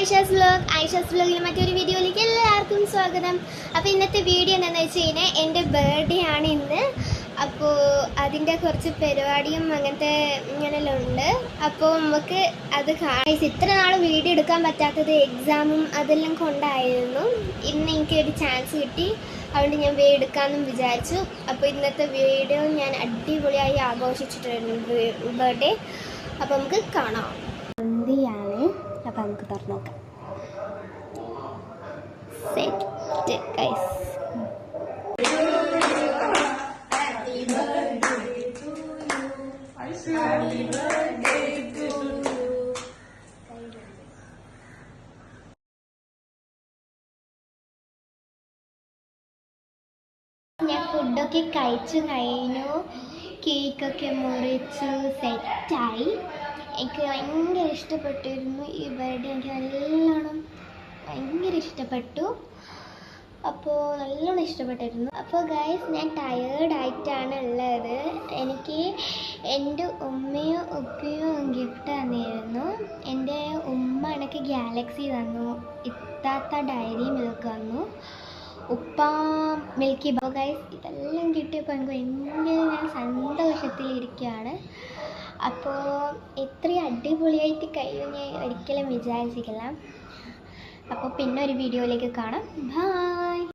ഐഷാസ് വ്ലോഗിലെ മറ്റൊരു വീഡിയോയിലേക്ക് എല്ലാവർക്കും സ്വാഗതം. അപ്പോൾ ഇന്നത്തെ വീഡിയോ എന്താണെന്ന് വെച്ച് കഴിഞ്ഞാൽ എൻ്റെ ബർത്ത്ഡേ ആണ് ഇന്ന്. അപ്പോൾ അതിൻ്റെ കുറച്ച് പരിപാടിയും അങ്ങനത്തെ ഇങ്ങനെയെല്ലാം ഉണ്ട്. അപ്പോൾ നമുക്ക് അത് കാണാം. ഇത്ര നാൾ വീഡിയോ എടുക്കാൻ പറ്റാത്തത് എക്സാമും അതെല്ലാം കൊണ്ടായിരുന്നു. ഇന്ന് എനിക്ക് ഒരു ചാൻസ് കിട്ടി, അതുകൊണ്ട് ഞാൻ വീഡിയോ എടുക്കാമെന്നും വിചാരിച്ചു. അപ്പോൾ ഇന്നത്തെ വീഡിയോ ഞാൻ അടിപൊളിയായി ആഘോഷിച്ചിട്ടുണ്ട് ബർത്ത്ഡേ. അപ്പോൾ നമുക്ക് കാണാം. സന്ധ്യയാണ്. അപ്പോൾ നമുക്ക് തുറന്നു നോക്കാം. Set guys. ഞാൻ ഫുഡൊക്കെ കഴിച്ചു കഴിഞ്ഞു, കേക്കൊക്കെ മുറിച്ചു, സെറ്റായി. എനിക്ക് ഭയങ്കര ഇഷ്ടപ്പെട്ടിരുന്നു ഈ ബർത്ത്ഡേ. എനിക്ക് നല്ലോണം ഭയങ്കര ഇഷ്ടപ്പെട്ടു. അപ്പോൾ നല്ലോണം ഇഷ്ടപ്പെട്ടിരുന്നു. അപ്പോൾ ഗൈസ്, ഞാൻ ടയേർഡായിട്ടാണ് ഉള്ളത്. എനിക്ക് എൻ്റെ ഉമ്മയും ഉപ്പയും ഗിഫ്റ്റ് തന്നിരുന്നു. എൻ്റെ ഉമ്മ എനിക്ക് ഗാലക്സി തന്നു, ഇത്താത്ത ഡയറി മിൽക്ക് തന്നു, ഉപ്പ മിൽക്കി ബാർ. ഗൈസ്, ഇതെല്ലാം കിട്ടിയപ്പോൾ എനിക്ക് ഭയങ്കര ഞാൻ സന്തോഷത്തിലിരിക്കുകയാണ്. അപ്പോൾ ഇത്രയും അടിപൊളിയായിട്ട് കഴിയും ഞാൻ ഒരിക്കലും വിചാരിച്ചിട്ടില്ല. അപ്പോൾ പിന്നെ ഒരു വീഡിയോയിലേക്ക് കാണാം. ബൈ.